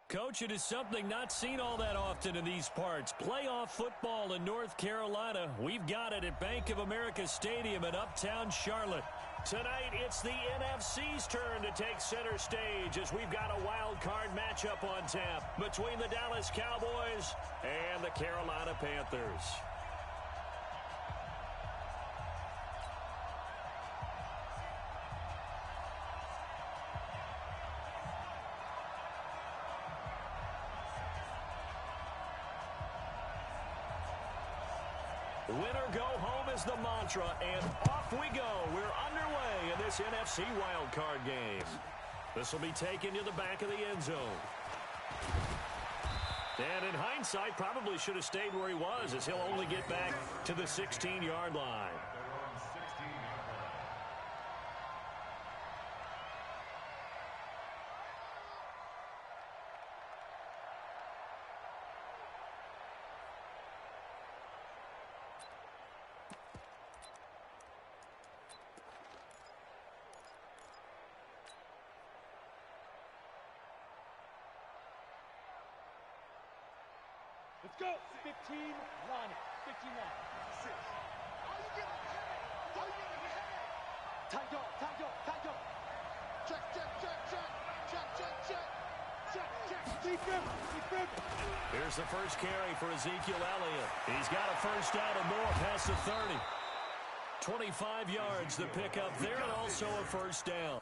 Coach, it is something not seen all that often in these parts. Playoff football in North Carolina. We've got it at Bank of America Stadium in Uptown Charlotte. Tonight, it's the NFC's turn to take center stage as we've got a wild card matchup on tap between the Dallas Cowboys and the Carolina Panthers. Winner go home is the mantra, and off we go. We're underway in this NFC wildcard game. This will be taken to the back of the end zone. And in hindsight, probably should have stayed where he was, as he'll only get back to the 16-yard line. Let's go. 15, line it. 15 line. 6. How you getting ahead? How you getting ahead? Tight dog, tight dog, tight dog. Check, check, check, check. Check, check, check. Check, check. Defense, defense. Here's the first carry for Ezekiel Elliott. He's got a first down and more past the 30. 25 yards to pick up there, and also a first down.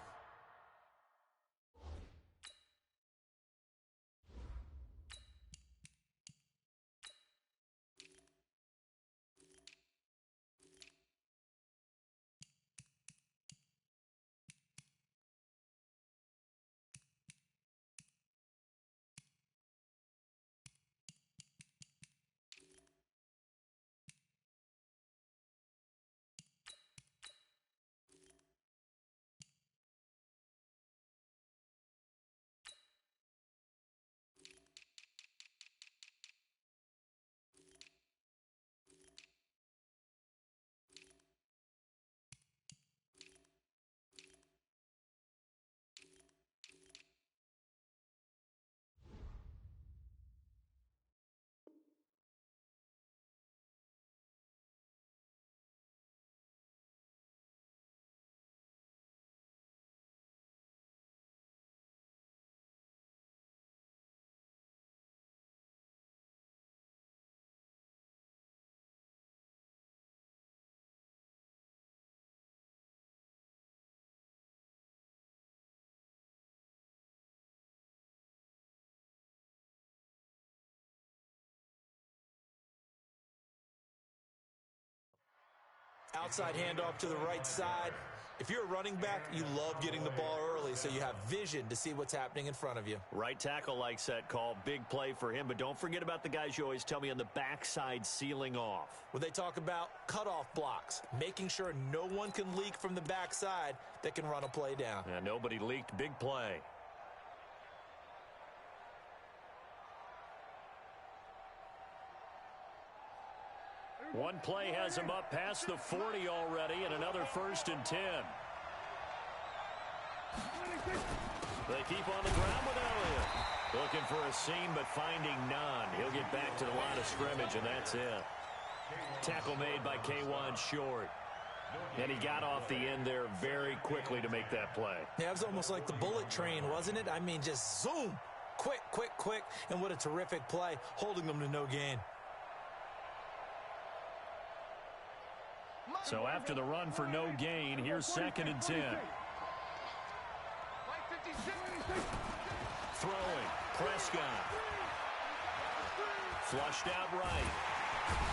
Outside handoff to the right side. If you're a running back, you love getting the ball early so you have vision to see what's happening in front of you. Right tackle likes that call. Big play for him, but don't forget about the guys you always tell me on the backside sealing off. When they talk about cutoff blocks, making sure no one can leak from the backside that can run a play down. Yeah, nobody leaked. Big play. One play has him up past the 40 already, and another 1st and 10. They keep on the ground with Elliott. Looking for a seam, but finding none. He'll get back to the line of scrimmage, and that's it. Tackle made by K1 Short. And he got off the end there very quickly to make that play. Yeah, it was almost like the bullet train, wasn't it? I mean, just zoom. Quick, quick, quick. And what a terrific play, holding them to no gain. So after the run for no gain, here's 2nd and 10. Throwing, Prescott. Flushed out right.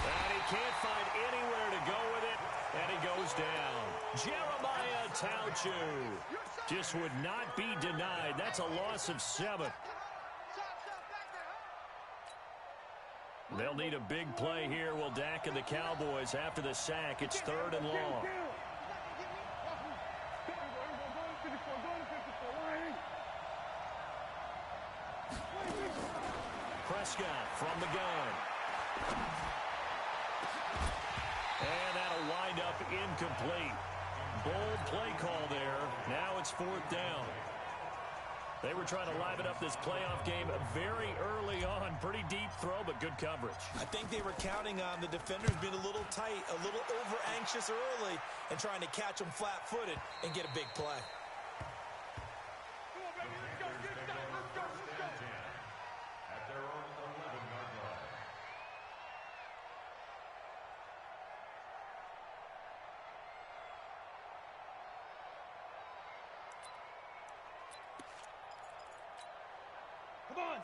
And he can't find anywhere to go with it, and he goes down. Jeremiah Tauchu just would not be denied. That's a loss of 7. They'll need a big play here. Will Dak and the Cowboys after the sack. It's 3rd and long. Prescott from the gun. And that'll wind up incomplete. bold play call there. Now it's 4th down. They were trying to liven up this playoff game very early on. Pretty deep throw, but good coverage. I think they were counting on the defenders being a little tight, a little over-anxious early, and trying to catch them flat-footed and get a big play.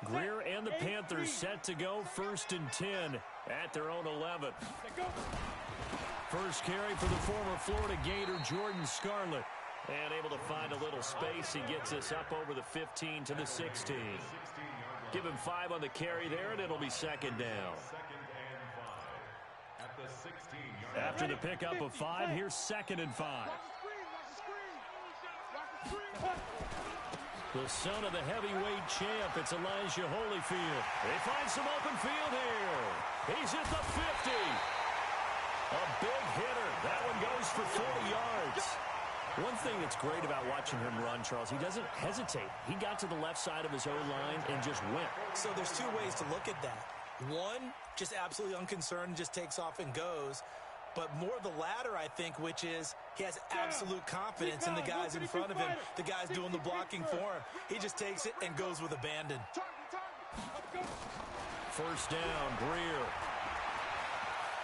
Greer and the Panthers set to go 1st and 10 at their own 11. First carry for the former Florida Gator, Jordan Scarlett. And able to find a little space. He gets us up over the 15 to the 16. Give him 5 on the carry there, and it'll be 2nd down. After the pickup of 5, here's 2nd and 5. The son of the heavyweight champ, it's Elijah Holyfield. They find some open field here. He's at the 50. A big hitter. That one goes for 40 yards. One thing that's great about watching him run, Charles, he doesn't hesitate. He got to the left side of his O-line and just went. So there's 2 ways to look at that. One, just absolutely unconcerned, just takes off and goes. But more the latter, I think, which is he has absolute confidence in the guys in front of him, the guys doing the blocking for him. He just takes it and goes with abandon. 1st down, Greer.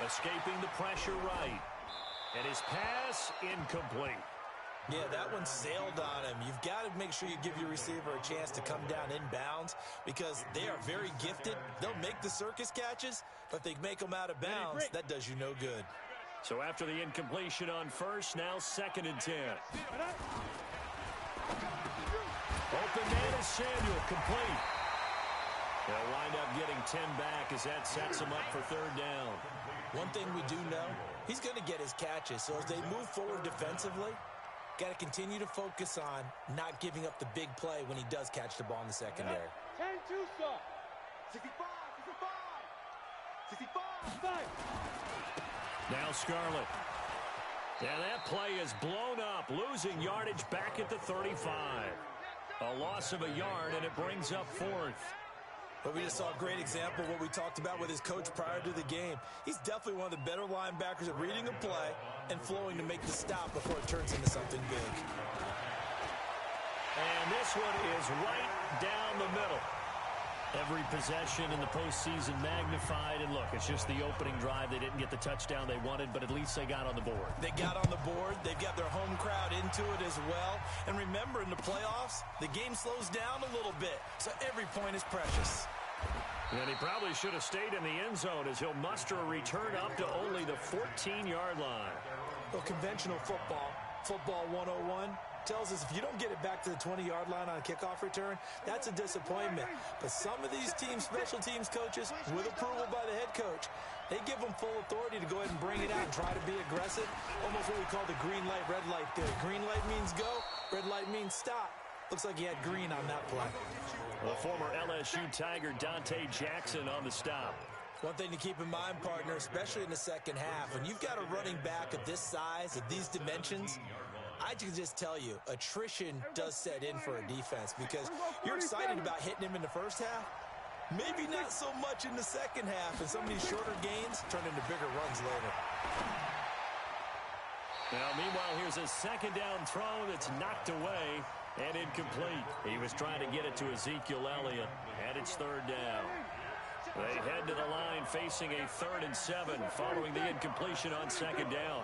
Escaping the pressure right. And his pass incomplete. Yeah, that one sailed on him. You've got to make sure you give your receiver a chance to come down inbounds because they are very gifted. They'll make the circus catches, but if they make them out of bounds, that does you no good. So after the incompletion on 1st, now 2nd and 10. Open man is Samuel, complete. They'll wind up getting 10 back as that sets him up for 3rd down. One thing we do know, he's going to get his catches. So as they move forward defensively, got to continue to focus on not giving up the big play when he does catch the ball in the secondary. 10-2, sir. 65, 65, 65, 5. Now Scarlett. And that play is blown up, losing yardage back at the 35. A loss of a yard, and it brings up 4th. But we just saw a great example of what we talked about with his coach prior to the game. He's definitely one of the better linebackers at reading a play and flowing to make the stop before it turns into something big. And this one is right down the middle. Every possession in the postseason magnified. And look, it's just the opening drive. They didn't get the touchdown they wanted, but at least they got on the board. They got on the board. They've got their home crowd into it as well. And remember, in the playoffs, the game slows down a little bit. So every point is precious. And he probably should have stayed in the end zone as he'll muster a return up to only the 14-yard line. Well, conventional football 101, tells us if you don't get it back to the 20-yard line on a kickoff return, that's a disappointment. But some of these teams, special teams coaches, with approval by the head coach, they give them full authority to go ahead and bring it out and try to be aggressive. Almost what we call the green light, red light theory. Green light means go, red light means stop. Looks like he had green on that play. The former LSU Tiger Dante Jackson on the stop. One thing to keep in mind, partner, especially in the second half, when you've got a running back of this size, of these dimensions, I can just tell you, attrition does set in for a defense because you're excited about hitting him in the first half. Maybe not so much in the second half, and some of these shorter gains turn into bigger runs later. Now, meanwhile, here's a second down throw that's knocked away and incomplete. He was trying to get it to Ezekiel Elliott, and it's 3rd down. They head to the line facing a 3rd and 7 following the incompletion on 2nd down.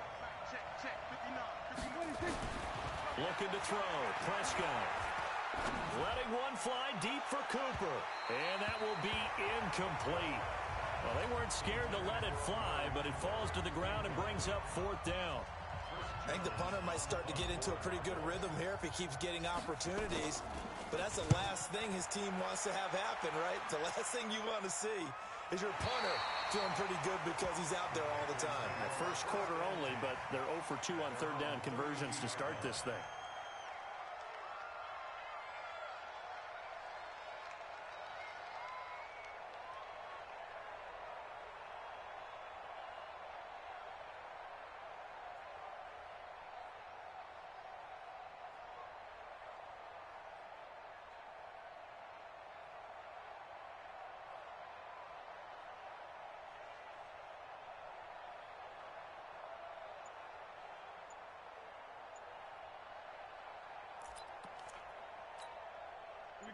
Looking to throw, Prescott. Letting one fly deep for Cooper. And that will be incomplete. Well, they weren't scared to let it fly, but it falls to the ground and brings up 4th down. I think the punter might start to get into a pretty good rhythm here if he keeps getting opportunities. But that's the last thing his team wants to have happen, right? The last thing you want to see is your punter feeling pretty good because he's out there all the time. First quarter only, but they're 0 for 2 on 3rd down conversions to start this thing.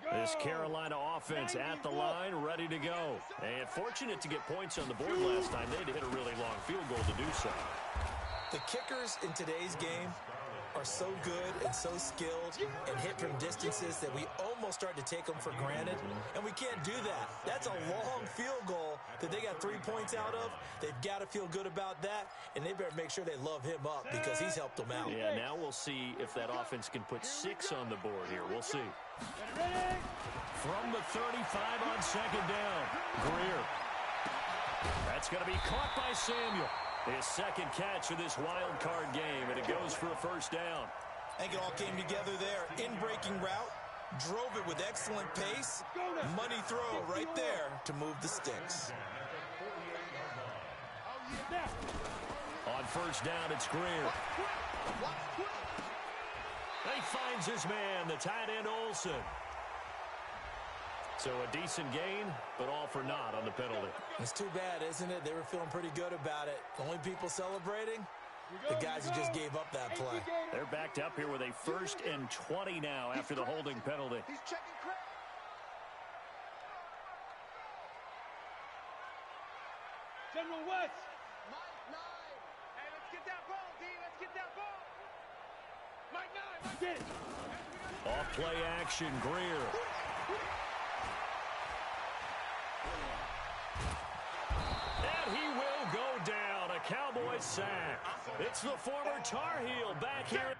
This Carolina offense at the line, ready to go. And fortunate to get points on the board last time. They had to hit a really long field goal to do so. The kickers in today's game are so good and so skilled and hit from distances that we almost start to take them for granted, and we can't do that. That's a long field goal that they got 3 points out of. They've got to feel good about that, and they better make sure they love him up because he's helped them out. Yeah, now we'll see if that offense can put 6 on the board here. We'll see. From the 35 on second down, Greer. That's going to be caught by Samuel. His second catch of this wild card game, and it goes for a first down. I think it all came together there. In-breaking route, drove it with excellent pace. Money throw right there to move the sticks. On first down, it's Greer. He finds his man, the tight end Olsen. So a decent gain, but all for naught on the penalty. It's too bad, isn't it? They were feeling pretty good about it. The only people celebrating, the guys who just gave up that play. They're backed up here with a 1st and 20 now after the holding penalty. He's checking credit. General West. Mike 9. Hey, let's get that ball, D. Let's get that ball. Mike 9. Get it. Off play action, Greer. And he will go down. A Cowboy sack. It's the former Tar Heel back here.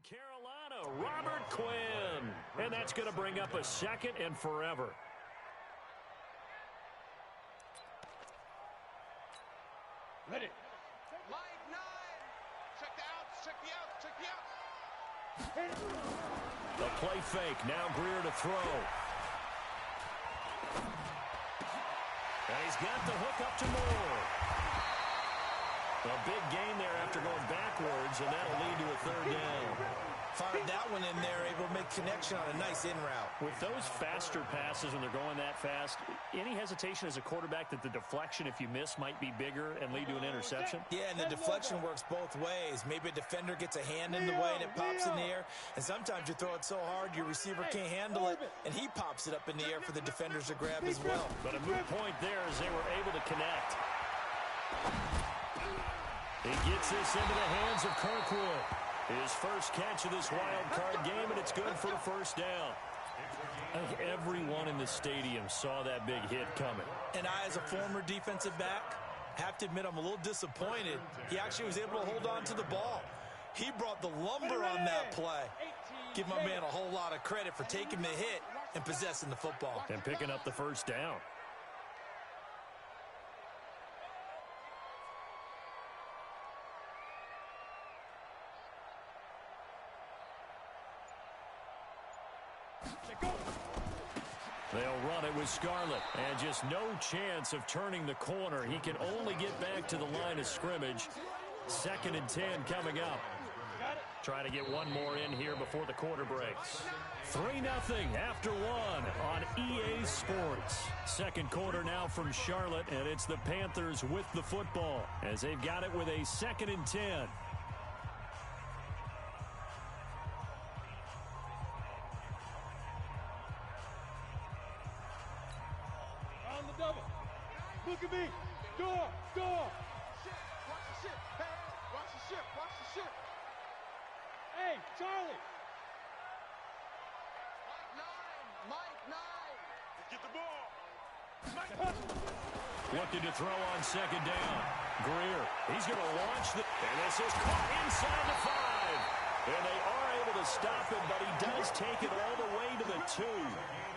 Carolina, Robert Quinn. And that's going to bring up a 2nd and forever. Ready. Mike 9. Check the outs, check the outs, check the outs. The play fake. Now Greer to throw. And he's got the hook up to Moore. A big gain there after going backwards, and that'll lead to a 3rd down. Fired that one in there, able to make connection on a nice in route. With those faster passes when they're going that fast, any hesitation as a quarterback that the deflection, if you miss, might be bigger and lead to an interception? Yeah, and the deflection works both ways. Maybe a defender gets a hand in the way and it pops in the air, and sometimes you throw it so hard your receiver can't handle it, and he pops it up in the air for the defenders to grab as well. But a moot point there as they were able to connect. He gets this into the hands of Kirkwood. His first catch of this wild card game, and it's good for a first down. I think everyone in the stadium saw that big hit coming. And I, as a former defensive back, have to admit I'm a little disappointed. He actually was able to hold on to the ball. He brought the lumber on that play. Give my man a whole lot of credit for taking the hit and possessing the football. And picking up the first down. They'll run it with Scarlett, and just no chance of turning the corner. He can only get back to the line of scrimmage. 2nd and 10 coming up. Trying to get one more in here before the quarter breaks. 3-0 after 1 on EA Sports. Second quarter now from Charlotte, and it's the Panthers with the football as they've got it with a 2nd and 10. Look at me. Door. Watch the ship. Hey, watch the ship. Watch the ship. Hey, Charlie. Mike 9. Let's get the ball. Looking to throw on second down. Greer. He's going to launch the... And this is caught inside the 5. And they are able to stop him, but he does take it all the way to the 2.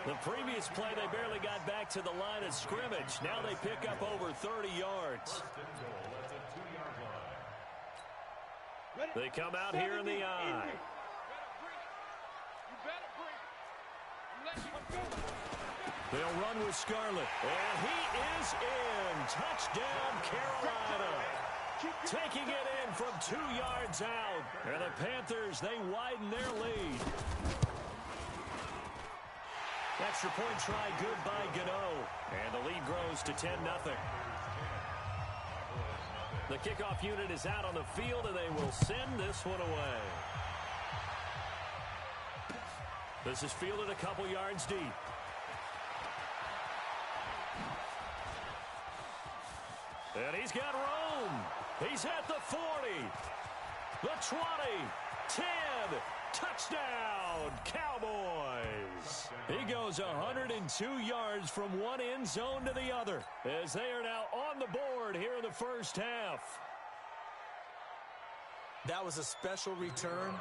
The previous play, they barely got back to the line of scrimmage. Now they pick up over 30 yards. They come out here in the I. They'll run with Scarlett. And he is in. Touchdown, Carolina. Taking it in from 2 yards out. And the Panthers, they widen their lead. Extra point try good by Gano. And the lead grows to 10-0. The kickoff unit is out on the field, and they will send this one away. This is fielded a couple yards deep. And he's got room. He's at the 40, the 20, 10. Touchdown, Cowboys. He goes 102 yards from one end zone to the other as they are now on the board here in the first half. That was a special return,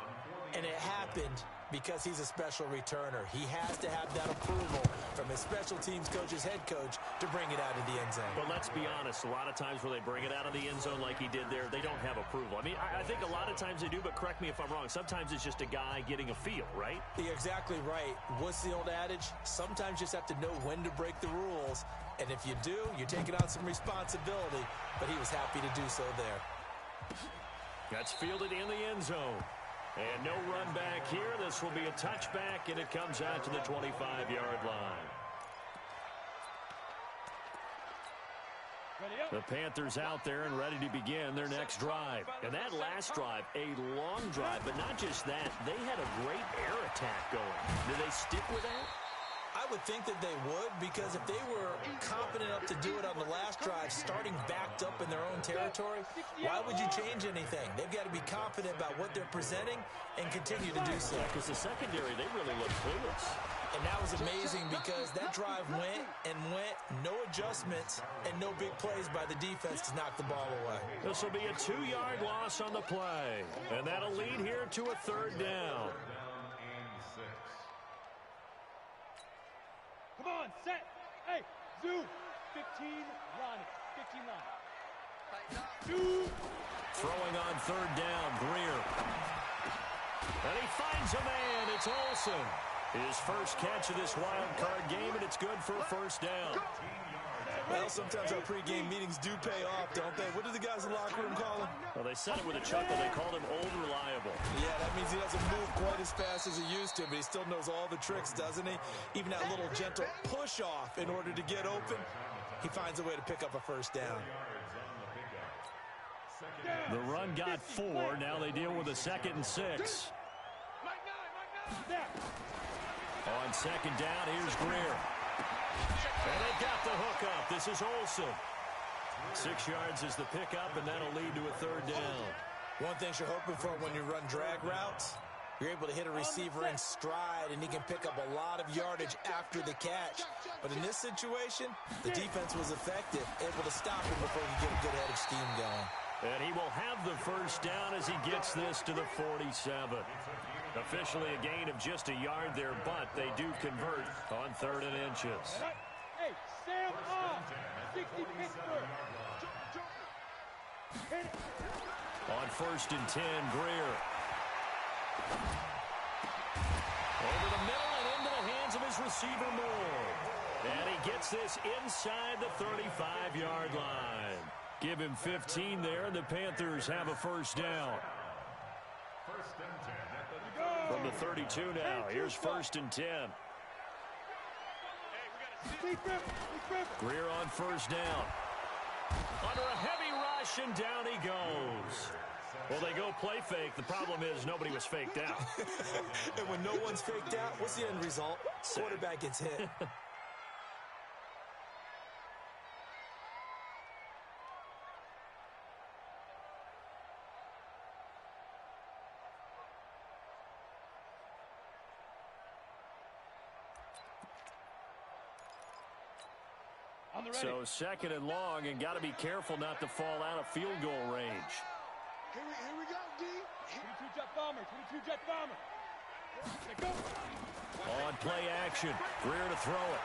and it happened because he's a special returner. He has to have that approval from his special teams coach's head coach to bring it out of the end zone. But let's be honest, a lot of times where they bring it out of the end zone like he did there, they don't have approval. I mean, I think a lot of times they do, but correct me if I'm wrong. Sometimes it's just a guy getting a feel, right? You're exactly right. What's the old adage? Sometimes you just have to know when to break the rules. And if you do, you're taking on some responsibility. But he was happy to do so there. That's fielded in the end zone. And no run back here. This will be a touchback, and it comes out to the 25-yard line. The Panthers out there and ready to begin their next drive. And that last drive, a long drive, but not just that. They had a great air attack going. Did they stick with that? I would think that they would, because if they were confident enough to do it on the last drive, starting backed up in their own territory, why would you change anything? They've got to be confident about what they're presenting and continue to do so. Yeah, because the secondary, they really look clueless. And that was amazing because that drive went and went, no adjustments, and no big plays by the defense to knock the ball away. This will be a 2-yard loss on the play, and that'll lead here to a third down. Come on, set. Hey, zoom. 15, line it. 15 line. Zoom. Throwing on third down, Greer. And he finds a man. It's Olsen. His first catch of this wild card game, and it's good for a first down. Well, sometimes our pregame meetings do pay off, don't they? What do the guys in the locker room call him? Well, they said it with a chuckle. They called him Old Reliable. Yeah, that means he doesn't move quite as fast as he used to, but he still knows all the tricks, doesn't he? Even that little gentle push-off in order to get open, he finds a way to pick up a first down. The run got 4. Now they deal with a 2nd and 6. On second down, here's Greer. And they got the hook up. This is Olsen. 6 yards is the pickup, and that'll lead to a third down. One thing you're hoping for when you run drag routes, you're able to hit a receiver in stride, and he can pick up a lot of yardage after the catch. But in this situation, the defense was effective, able to stop him before he could get a good head of steam going. And he will have the first down as he gets this to the 47. Officially a gain of just a yard there, but they do convert on 3rd and inches. Hey, Sam on. 60 Pittsburgh. On 1st and 10, Greer. Over the middle and into the hands of his receiver, Moore. And he gets this inside the 35-yard line. Give him 15 there, and the Panthers have a first down. From the 32 now, here's 1st and 10. Greer on first down. Under a heavy rush, and down he goes. Well, they go play fake. The problem is nobody was faked out. And when no one's faked out, what's the end result? Quarterback gets hit. So 2nd and long, and got to be careful not to fall out of field goal range. Here we go, D. 22 jet bomber, 22 jet bomber. Go. On play action, Greer to throw it.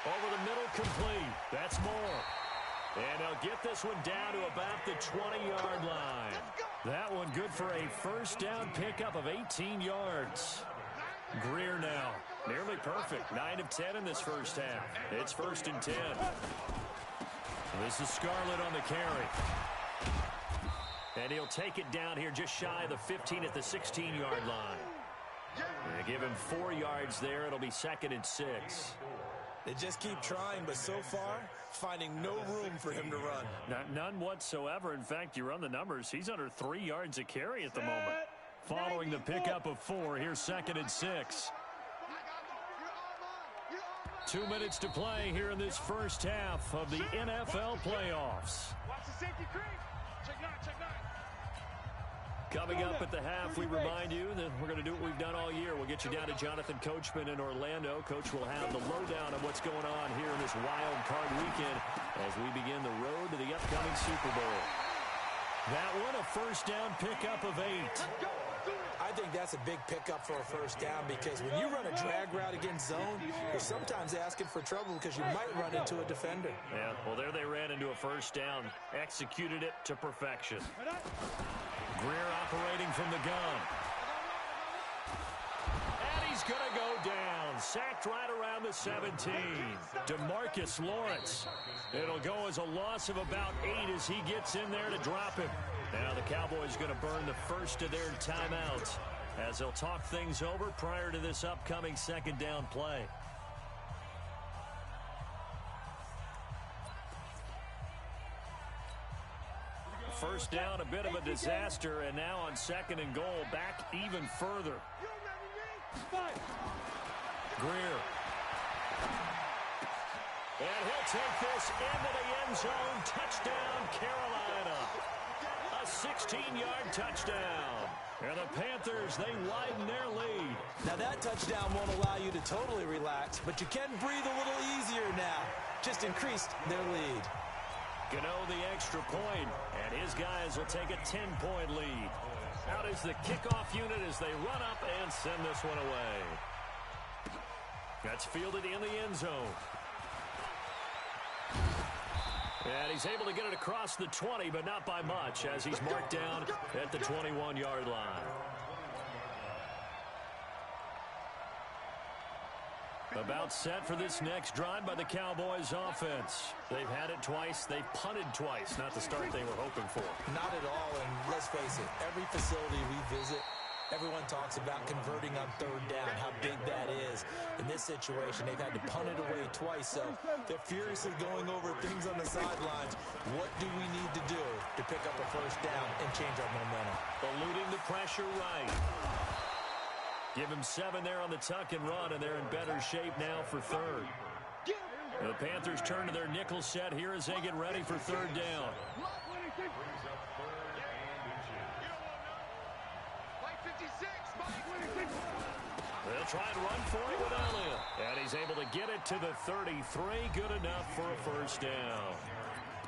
Over the middle, complete. That's Moore. And they'll get this one down to about the 20-yard line. That one good for a first down pickup of 18 yards. Greer now, nearly perfect. 9 of 10 in this first half. It's 1st and 10. This is Scarlett on the carry. And he'll take it down here just shy of the 15 at the 16-yard line. They give him 4 yards there. It'll be 2nd and 6. They just keep trying, but so far, finding no room for him to run. None whatsoever. In fact, you run the numbers. He's under 3 yards a carry at the moment. Following the pickup of 4, here's 2nd and 6. 2 minutes to play here in this first half of the NFL playoffs. Watch the safety creep. Check 9, check 9. Coming up at the half, we remind you that we're going to do what we've done all year. We'll get you down to Jonathan Coachman in Orlando. Coach will have the lowdown of what's going on here in this wild card weekend as we begin the road to the upcoming Super Bowl. That one, a first down pickup of 8. I think that's a big pickup for a first down because when you run a drag route against zone, you're sometimes asking for trouble because you might run into a defender. Yeah, well, there they ran into a first down. Executed it to perfection. Greer operating from the gun. And he's going to go down. Sacked right around the 17. DeMarcus Lawrence. It'll go as a loss of about 8 as he gets in there to drop him. Now the Cowboys going to burn the first of their timeouts as they'll talk things over prior to this upcoming 2nd down play. First down, a bit of a disaster, and now on 2nd and goal, back even further. Greer. And he'll take this into the end zone. Touchdown, Carolina. A 16-yard touchdown. And the Panthers, they widen their lead. Now that touchdown won't allow you to totally relax, but you can breathe a little easier now. Just increased their lead. Gano the extra point, and his guys will take a 10-point lead. Out is the kickoff unit as they run up and send this one away. That's fielded in the end zone. And he's able to get it across the 20, but not by much, as he's marked down at the 21-yard line. About set for this next drive by the Cowboys offense. They've had it twice. They've punted twice. Not the start they were hoping for. Not at all, and let's face it, every facility we visit, everyone talks about converting on 3rd down, how big that is. In this situation, they've had to punt it away twice, so they're furiously going over things on the sidelines. What do we need to do to pick up a first down and change our momentum? Eluding the pressure right. Give him 7 there on the tuck and run, and they're in better shape now for 3rd. The Panthers turn to their nickel set here as they get ready for 3rd down. They'll try and run for it with Elliott. And he's able to get it to the 33. Good enough for a first down.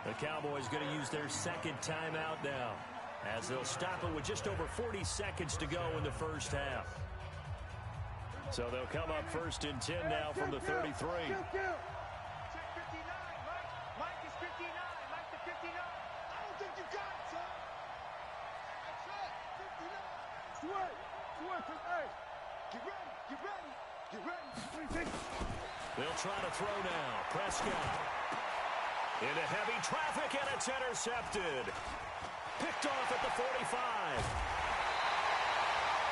The Cowboys going to use their 2nd timeout now, as they'll stop it with just over 40 seconds to go in the first half. So they'll come up 1st and 10 now from the 33. Check 59, Mike is 59. Mike to 59. I don't think you got it, son. That's it. 59. Sweat. Hey, get ready. They'll try to throw now. Prescott. Into heavy traffic, and it's intercepted. Picked off at the 45.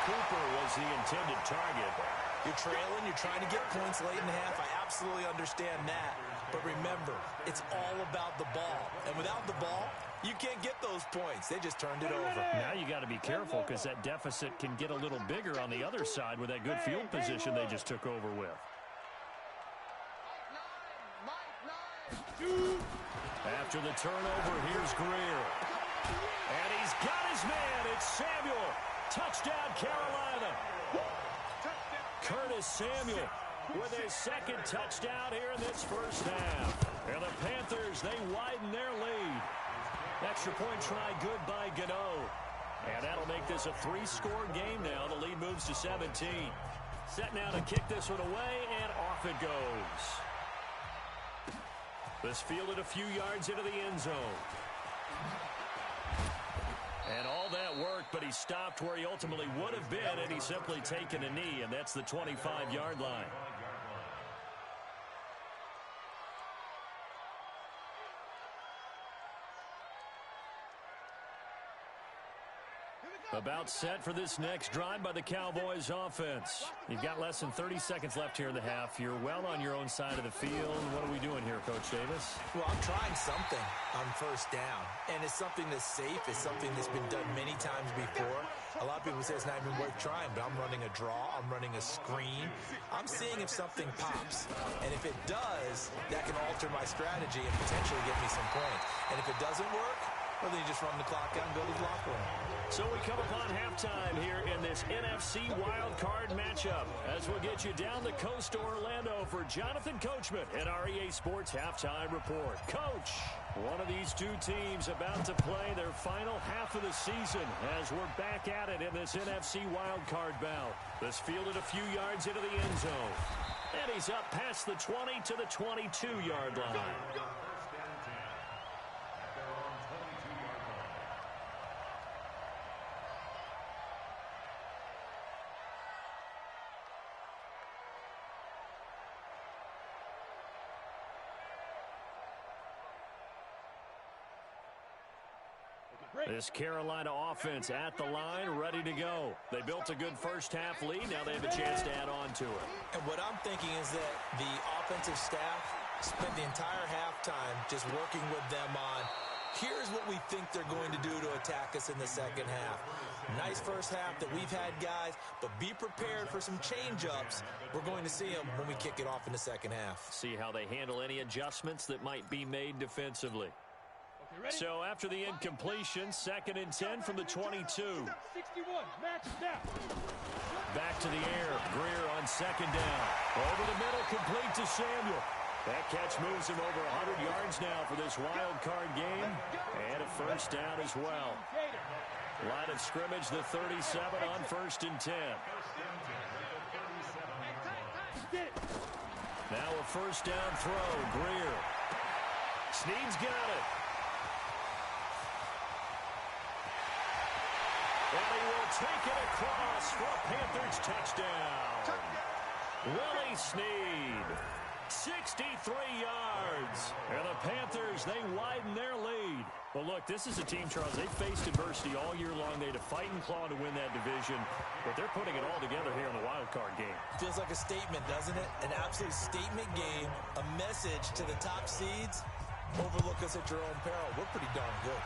Cooper was the intended target. You're trailing, you're trying to get points late in the half. I absolutely understand that. But remember, it's all about the ball. And without the ball, you can't get those points. They just turned it over. Now you got to be careful because that deficit can get a little bigger on the other side with that good field position they just took over with. After the turnover, here's Greer. And he's got his man. It's Samuel. Touchdown, Carolina. Curtis Samuel with his 2nd touchdown here in this first half. And the Panthers, they widen their lead. Extra point try good by Gano. And that'll make this a 3-score game now. The lead moves to 17. Set now to kick this one away, and off it goes. This fielded a few yards into the end zone. And all that worked, but he stopped where he ultimately would have been, and he's simply taken a knee, and that's the 25-yard line. About set for this next drive by the Cowboys offense. You've got less than 30 seconds left here in the half. You're well on your own side of the field. What are we doing here, Coach Davis? Well, I'm trying something on first down, and it's something that's safe. It's something that's been done many times before. A lot of people say it's not even worth trying, but I'm running a draw. I'm running a screen. I'm seeing if something pops, and if it does, that can alter my strategy and potentially get me some points. And if it doesn't work, well, then you just run the clock out and go to the locker room. So we come upon halftime here in this NFC wildcard matchup as we'll get you down the coast to Orlando for Jonathan Coachman and our EA Sports Halftime Report. Coach, one of these two teams about to play their final half of the season as we're back at it in this NFC wildcard bout. This fielded a few yards into the end zone. And he's up past the 20 to the 22-yard line. This Carolina offense at the line, ready to go. They built a good first-half lead. Now they have a chance to add on to it. And what I'm thinking is that the offensive staff spent the entire halftime just working with them on, here's what we think they're going to do to attack us in the second half. Nice first half that we've had, guys, but be prepared for some change-ups. We're going to see them when we kick it off in the second half. See how they handle any adjustments that might be made defensively. So after the incompletion, 2nd and 10 from the 22. 61, match down. Back to the air. Greer on 2nd down. Over the middle, complete to Samuel. That catch moves him over 100 yards now for this wild card game. And a first down as well. Line of scrimmage, the 37 on 1st and 10. Now a first down throw. Greer. Snead's got it. And he will take it across for a Panthers touchdown. Willie Snead, 63 yards. And the Panthers, they widen their lead. But look, this is a team, Charles, they faced adversity all year long. They had to fight and claw to win that division. But they're putting it all together here in the wild card game. Feels like a statement, doesn't it? An absolute statement game, a message to the top seeds. Overlook us at your own peril. We're pretty darn good.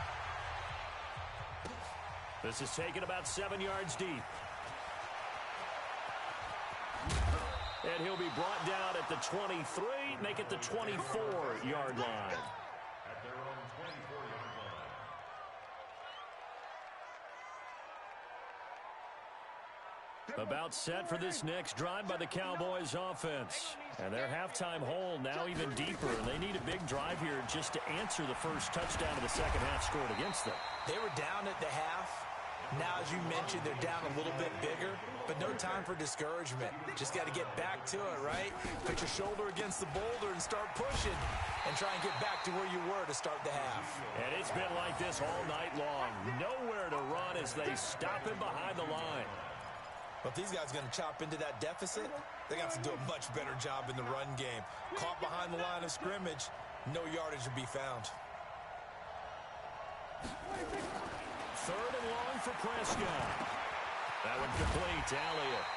This is taken about 7 yards deep. And he'll be brought down at the 23, make it the 24-yard line. At their own 24-yard line. About set for this next drive by the Cowboys offense. And their halftime hole now even deeper. And they need a big drive here just to answer the first touchdown of the second half scored against them. They were down at the half. Now, as you mentioned, they're down a little bit bigger, but no time for discouragement. Just got to get back to it, right? Put your shoulder against the boulder and start pushing and try and get back to where you were to start the half. And it's been like this all night long. Nowhere to run as they stop him behind the line. But if these guys are going to chop into that deficit, they're going to have to do a much better job in the run game. Caught behind the line of scrimmage, no yardage to be found. 3rd and long for Prescott. That one complete to Elliott.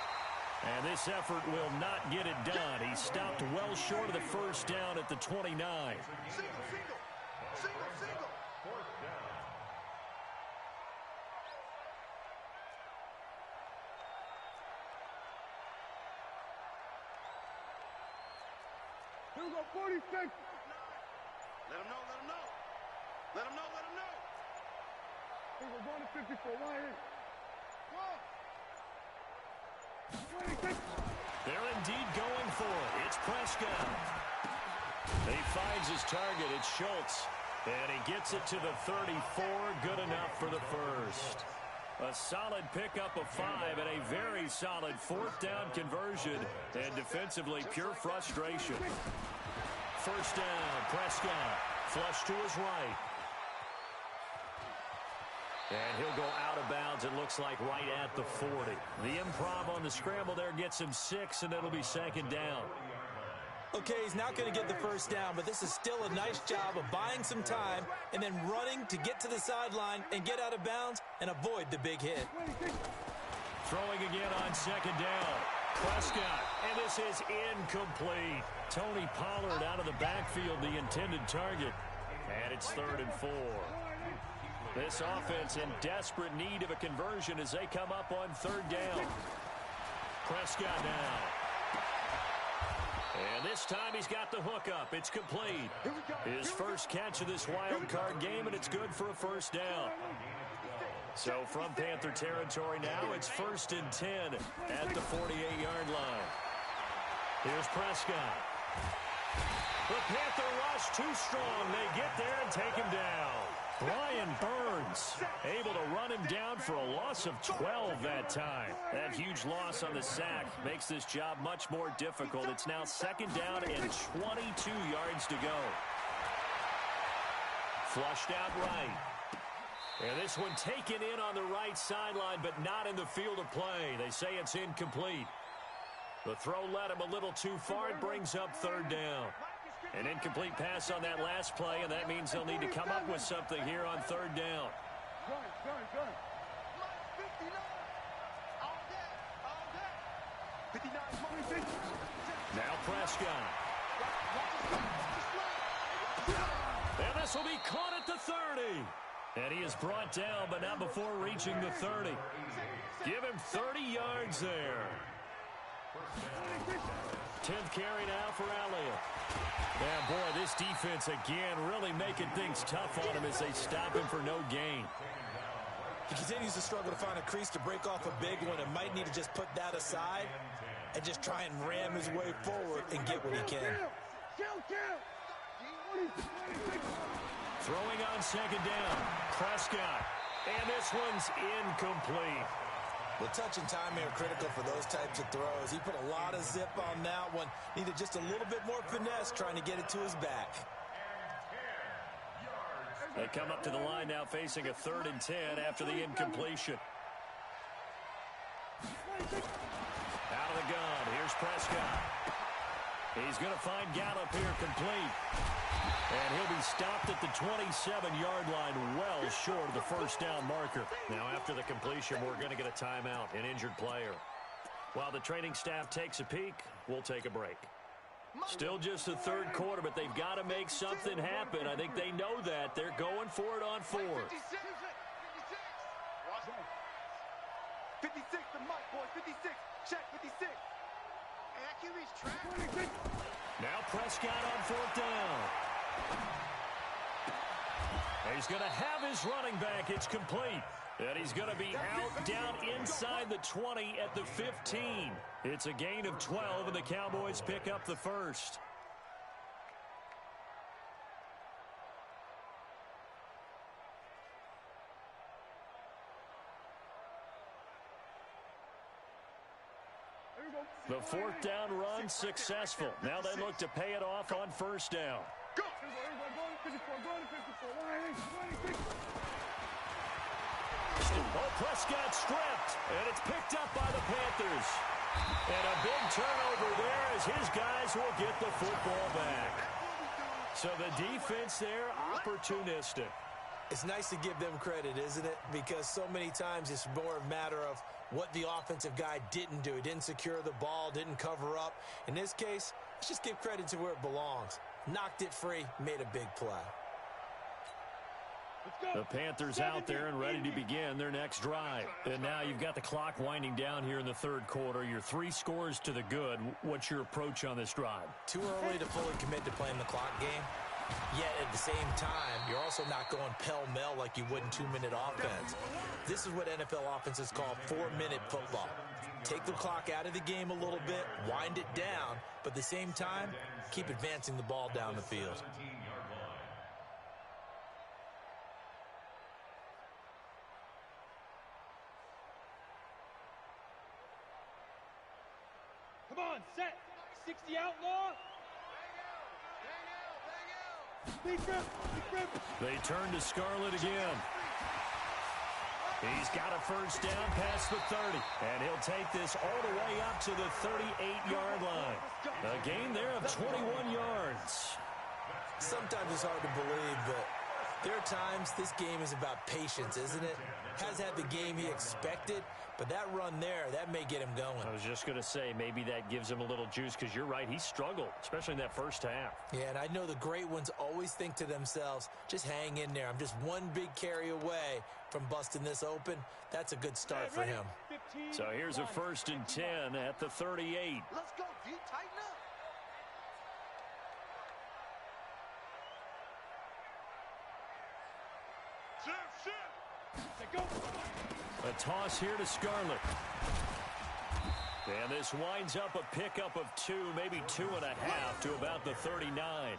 And this effort will not get it done. He stopped well short of the first down at the 29. Single. 4th down. Here we go, 46. Let him know. Let him know. Here we're going to 54. Right here. 26. They're indeed going for it. It's Prescott. He finds his target. It's Schultz. And he gets it to the 34. Good enough for the first. A solid pickup of 5 and a very solid 4th down conversion. And defensively, pure frustration. first down. Prescott flush to his right. And he'll go out of bounds, it looks like, right at the 40. The improv on the scramble there gets him 6, and it'll be second down. Okay, he's not going to get the first down, but this is still a nice job of buying some time and then running to get to the sideline and get out of bounds and avoid the big hit. Throwing again on second down. Prescott, and this is incomplete. Tony Pollard out of the backfield, the intended target. And it's 3rd and 4. This offense in desperate need of a conversion as they come up on 3rd down. Prescott now. And this time he's got the hook up. It's complete. His first catch of this wild card game, and it's good for a first down. So from Panther territory now, it's 1st and 10 at the 48-yard line. Here's Prescott. The Panther rush too strong. They get there and take him down. Brian Burns able to run him down for a loss of 12 that time. That huge loss on the sack makes this job much more difficult. It's now 2nd down and 22 yards to go. Flushed out right. And this one taken in on the right sideline, but not in the field of play. They say it's incomplete. The throw led him a little too far. It brings up 3rd down. An incomplete pass on that last play, and that means they'll need to come up with something here on 3rd down. Now Prescott. And this will be caught at the 30. And he is brought down, but not before reaching the 30. Give him 30 yards there. 10th carry now for Elliott. Yeah, boy, this defense again really making things tough on him as they stop him for no gain. He continues to struggle to find a crease to break off a big one and might need to just put that aside and just try and ram his way forward and get what he can. Throwing on 2nd down. Prescott. And this one's incomplete. The touch and time are critical for those types of throws. He put a lot of zip on that one. Needed just a little bit more finesse trying to get it to his back. They come up to the line now facing a 3rd and 10 after the incompletion. Out of the gun. Here's Prescott. He's going to find Gallup here complete. And he'll be stopped at the 27-yard line, well short of the first down marker. Now, after the completion, we're going to get a timeout, an injured player. While the training staff takes a peek, we'll take a break. Still just the 3rd quarter, but they've got to make something happen. I think they know that. They're going for it on 4th. 56, the mic, boy, 56. Check, 56. Now Prescott on 4th down. He's going to have his running back. It's complete. And he's going to be out down inside the 20 at the 15. It's a gain of 12, and the Cowboys pick up the first. The 4th down run successful. Now they look to pay it off on 1st down. Oh, Prescott stripped, and it's picked up by the Panthers. And a big turnover there as his guys will get the football back. So the defense there, opportunistic. It's nice to give them credit, isn't it? Because so many times it's more a matter of what the offensive guy didn't do. He didn't secure the ball, didn't cover up. In this case, let's just give credit to where it belongs. Knocked it free, made a big play. The Panthers out there and ready to begin their next drive. And now you've got the clock winding down here in the 3rd quarter. You're 3 scores to the good. What's your approach on this drive? Too early to fully commit to playing the clock game. Yet at the same time, you're also not going pell-mell like you would in 2-minute offense. This is what NFL offenses call 4-minute football. Take the clock out of the game a little bit, wind it down, but at the same time, keep advancing the ball down the field. Come on, set. 60 outlaw. They turn to Scarlett again. He's got a first down past the 30, and he'll take this all the way up to the 38-yard line. A gain there of 21 yards. Sometimes it's hard to believe, but there are times this game is about patience, isn't it? Has had the game he expected, but that run there, that may get him going. I was just going to say, maybe that gives him a little juice, because you're right, he struggled, especially in that first half. Yeah, and I know the great ones always think to themselves, just hang in there. I'm just one big carry away from busting this open. That's a good start for him. So here's a 1st and 10 at the 38. Let's go, D. Tighten up. A toss here to Scarlett. And this winds up a pickup of 2, maybe 2.5 to about the 39.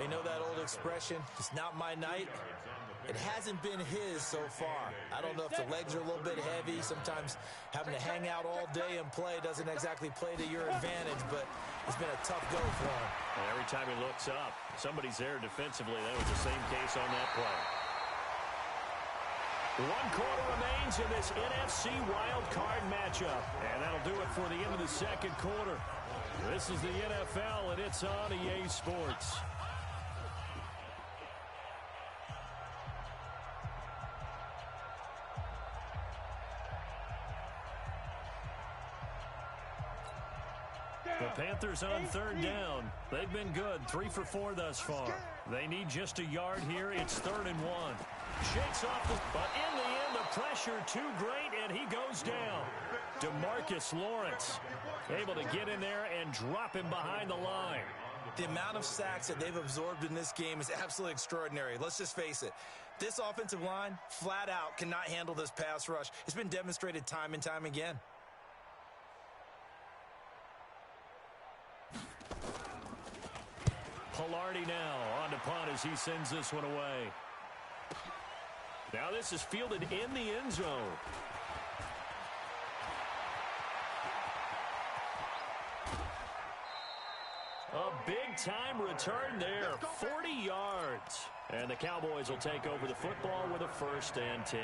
You know that old expression, it's not my night? It hasn't been his so far. I don't know if the legs are a little bit heavy. Sometimes having to hang out all day and play doesn't exactly play to your advantage, but it's been a tough go for him. And every time he looks up, somebody's there defensively. That was the same case on that play. 1 quarter remains in this NFC wild card matchup. And that'll do it for the end of the 2nd quarter. This is the NFL, and it's on EA Sports. The Panthers on 3rd down. They've been good, 3 for 4 thus far. They need just a yard here. It's 3rd and 1. Shakes off but in the end, the pressure too great, and he goes down. DeMarcus Lawrence able to get in there and drop him behind the line. The amount of sacks that they've absorbed in this game is absolutely extraordinary. Let's just face it. This offensive line, flat out, cannot handle this pass rush. It's been demonstrated time and time again. Pilardi now on to punt as he sends this one away. Now this is fielded in the end zone. A big-time return there, 40 yards. And the Cowboys will take over the football with a 1st and 10.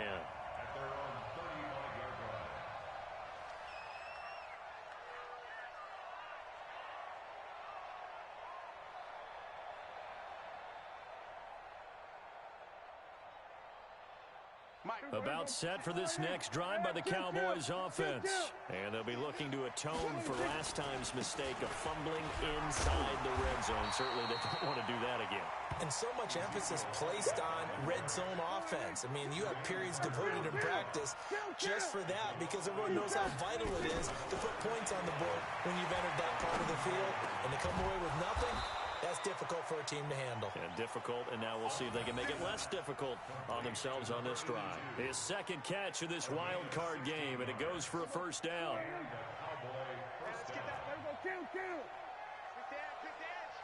About set for this next drive by the Cowboys offense. And they'll be looking to atone for last time's mistake of fumbling inside the red zone. Certainly they don't want to do that again. And so much emphasis placed on red zone offense. I mean, you have periods devoted in practice just for that, because everyone knows how vital it is to put points on the board when you've entered that part of the field. And to come away with nothing, that's difficult for a team to handle. And difficult, and now we'll see if they can make it less difficult on themselves on this drive. His 2nd catch of this wild card game, and it goes for a 1st down. Let's get that. There we go. Kill. Quick dash.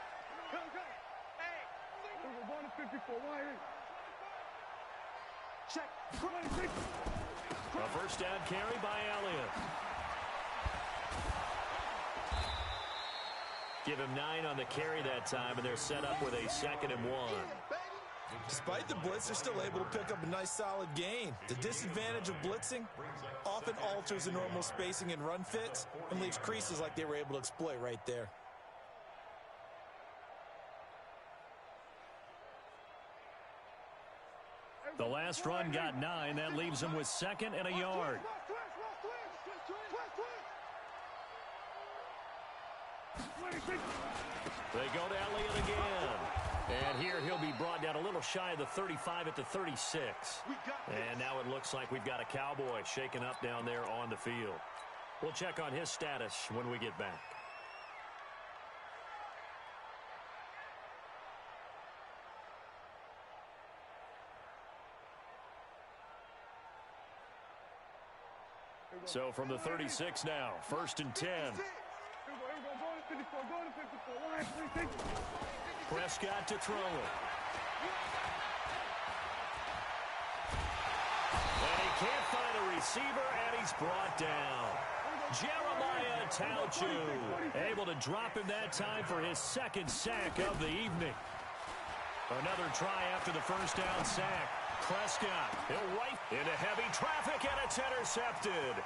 Go. Hey. We're going to 54. Wire. Check. A 1st down carry by Elliott. Give him 9 on the carry that time, and they're set up with a 2nd and 1. Despite the blitz, they're still able to pick up a nice solid gain. The disadvantage of blitzing often alters the normal spacing and run fits and leaves creases like they were able to exploit right there. The last run got 9. That leaves him with 2nd and a yard. They go to Elliott again. And here he'll be brought down a little shy of the 35 at the 36. And now it looks like we've got a Cowboy shaken up down there on the field. We'll check on his status when we get back. So from the 36 now, 1st and 10. Prescott to throw it. And he can't find a receiver, and he's brought down. Jeremiah Tauchu able to drop him that time for his 2nd sack of the evening. Another try after the first down sack. Prescott, he'll right into heavy traffic, and it's intercepted.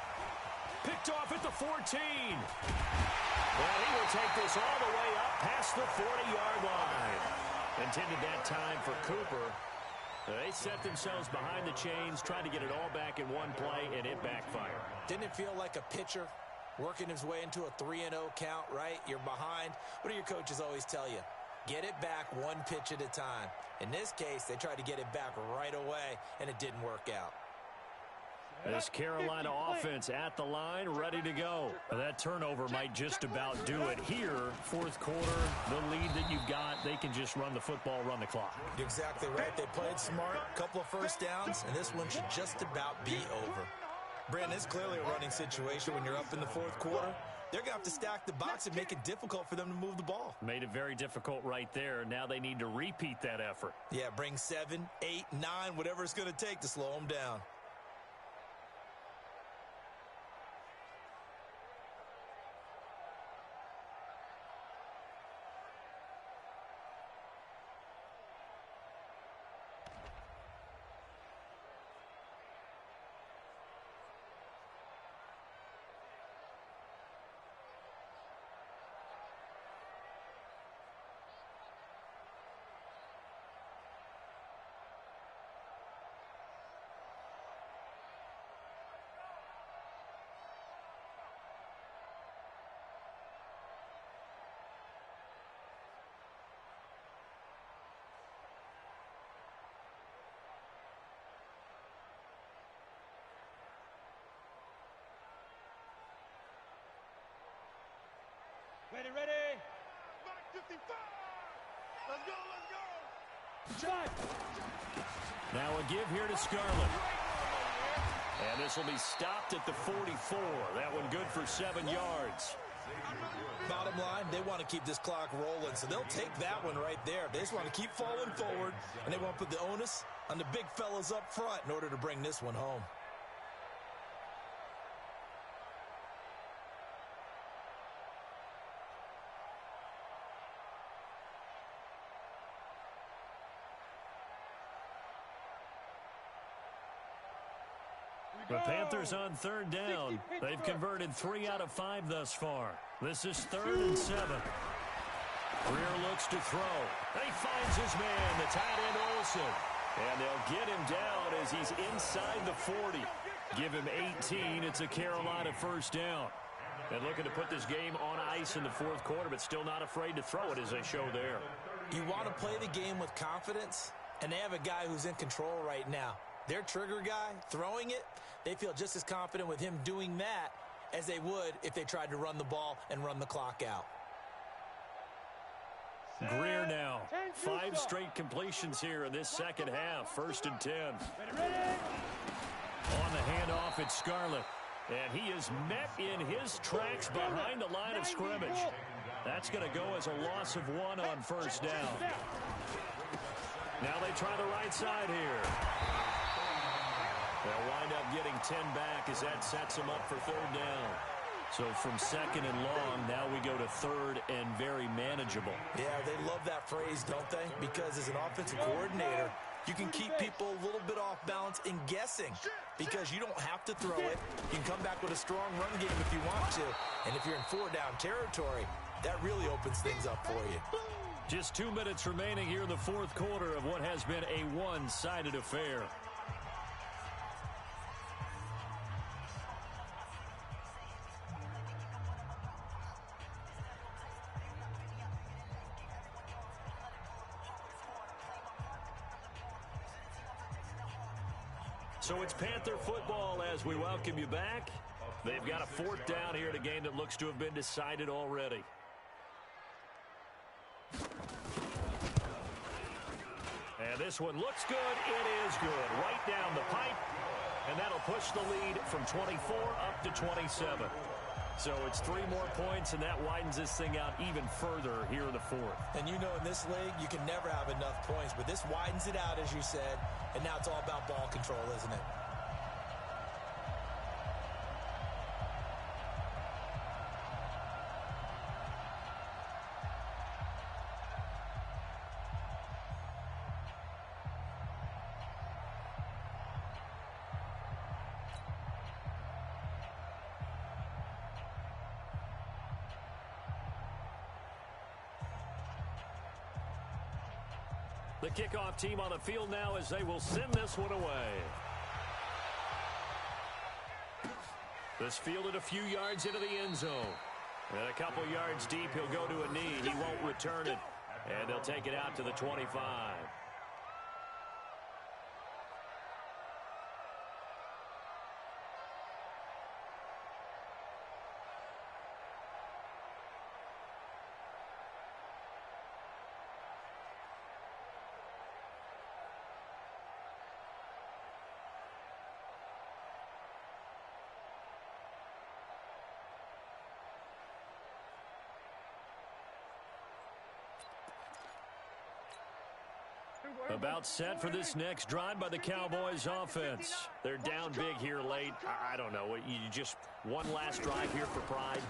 Picked off at the 14. Well, he will take this all the way up past the 40-yard line. Intended that time for Cooper. They set themselves behind the chains, tried to get it all back in one play, and it backfired. Didn't it feel like a pitcher working his way into a 3-0 count, right? You're behind. What do your coaches always tell you? Get it back one pitch at a time. In this case, they tried to get it back right away, and it didn't work out. This Carolina offense at the line, ready to go. That turnover might just about do it here. Fourth quarter, the lead that you've got, they can just run the football, run the clock. You're exactly right. They played smart, couple of first downs, and this one should just about be over. Brandon, it's clearly a running situation when you're up in the fourth quarter. They're going to have to stack the box and make it difficult for them to move the ball. Made it very difficult right there. Now they need to repeat that effort. Yeah, bring 7, 8, 9, whatever it's going to take to slow them down. Ready, ready. Back 55. Let's go, let's go. Shot. Now a give here to Scarlett. And this will be stopped at the 44. That one good for 7 yards. Bottom line, they want to keep this clock rolling, so they'll take that one right there. They just want to keep falling forward, and they want to put the onus on the big fellas up front in order to bring this one home. The Panthers on third down. They've converted 3 out of 5 thus far. This is 3rd and 7. Greer looks to throw. He finds his man, the tight end Olsen. And they'll get him down as he's inside the 40. Give him 18. It's a Carolina first down. And looking to put this game on ice in the fourth quarter, but still not afraid to throw it as they show there. You want to play the game with confidence, and they have a guy who's in control right now. Their trigger guy, throwing it, they feel just as confident with him doing that as they would if they tried to run the ball and run the clock out. Greer now. 5 straight completions here in this second half. 1st and 10. On the handoff, it's Scarlett. And he is met in his tracks behind the line of scrimmage. That's going to go as a loss of 1 on first down. Now they try the right side here. They'll wind up getting 10 back as that sets them up for 3rd down. So from 2nd and long, now we go to 3rd and very manageable. Yeah, they love that phrase, don't they? Because as an offensive coordinator, you can keep people a little bit off balance in guessing because you don't have to throw it. You can come back with a strong run game if you want to. And if you're in 4-down territory, that really opens things up for you. Just 2 minutes remaining here in the fourth quarter of what has been a one-sided affair. So it's Panther football as we welcome you back. They've got a 4th down here in a game that looks to have been decided already. And this one looks good. It is good. Right down the pipe. And that'll push the lead from 24 up to 27. So it's 3 more points, and that widens this thing out even further here in the 4th. And you know in this league, you can never have enough points, but this widens it out, as you said, and now it's all about ball control, isn't it? The kickoff team on the field now as they will send this one away. This fielded a few yards into the end zone. And a couple yards deep, he'll go to a knee. He won't return it. And they'll take it out to the 25. About set for this next drive by the Cowboys offense. They're down big here late. I don't know. You just one last drive here for pride.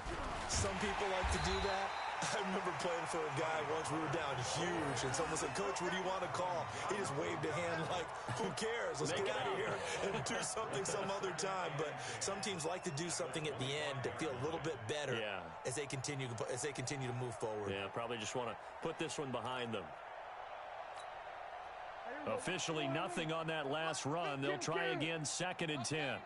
Some people like to do that. I remember playing for a guy once. We were down huge, and someone said, "Coach, what do you want to call?" He just waved a hand like, "Who cares? Let's get out of here and do something some other time." But some teams like to do something at the end to feel a little bit better as they continue to move forward. Yeah, probably just want to put this one behind them. Officially nothing on that last run. They'll try again, 2nd and 10.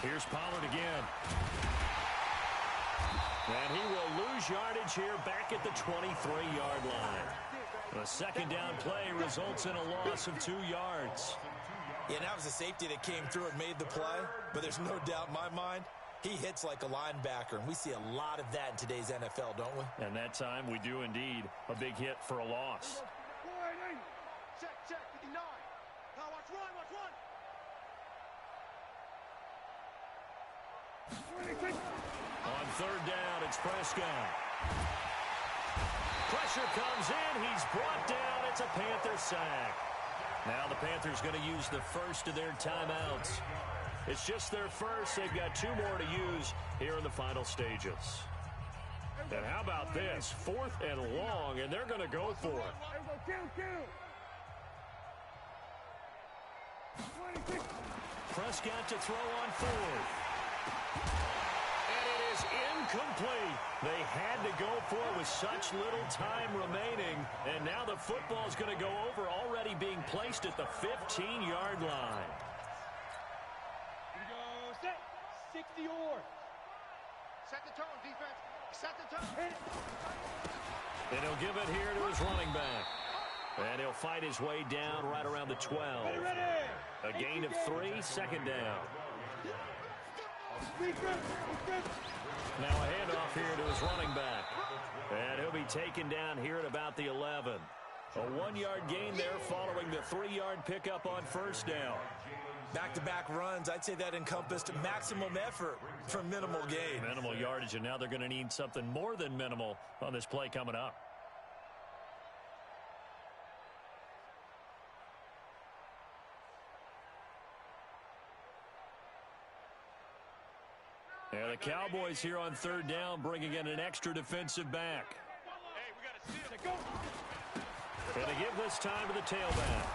Here's Pollard again. And he will lose yardage here back at the 23-yard line. A 2nd down play results in a loss of 2 yards. Yeah, that was a safety that came through and made the play, but there's no doubt in my mind he hits like a linebacker, and we see a lot of that in today's NFL, don't we? And that time we do indeed. A big hit for a loss. Check, 59. Now watch run. On 3rd down, it's Prescott. Pressure comes in. He's brought down. It's a Panther sack. Now the Panthers going to use the first of their timeouts. It's just their first. They've got 2 more to use here in the final stages. And how about this? 4th and long, and they're going to go for it. Prescott to throw on 4th. And it is incomplete. They had to go for it with such little time remaining. And now the football is going to go over, already being placed at the 15-yard line. 60 or. Set the tone, defense. Set the tone. Hit it. And he'll give it here to his running back. And he'll fight his way down right around the 12. A gain of 3, 2nd down. Now a handoff here to his running back. And he'll be taken down here at about the 11. A 1-yard gain there following the 3-yard pickup on 1st down. Back-to-back runs, I'd say that encompassed maximum effort for minimal gain. Minimal yardage, and now they're going to need something more than minimal on this play coming up. Yeah, the Cowboys here on 3rd down bringing in an extra defensive back. Hey, we got to see it. Go. And they give this time to the tailback.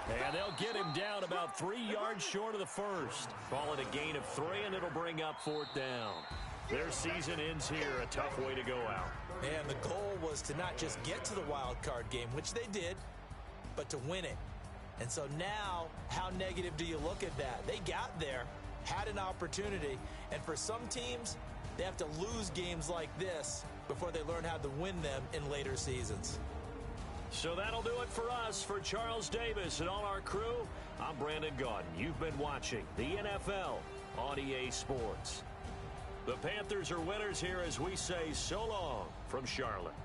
And they'll get him down about 3 yards short of the first. Call it a gain of 3, and it'll bring up 4th down. Their season ends here, a tough way to go out. And the goal was to not just get to the wild card game, which they did, but to win it. And so now, how negative do you look at that? They got there, had an opportunity, and for some teams, they have to lose games like this before they learn how to win them in later seasons. So that'll do it for us. For Charles Davis and all our crew, I'm Brandon Gaudin. You've been watching the NFL on EA Sports. The Panthers are winners here as we say so long from Charlotte.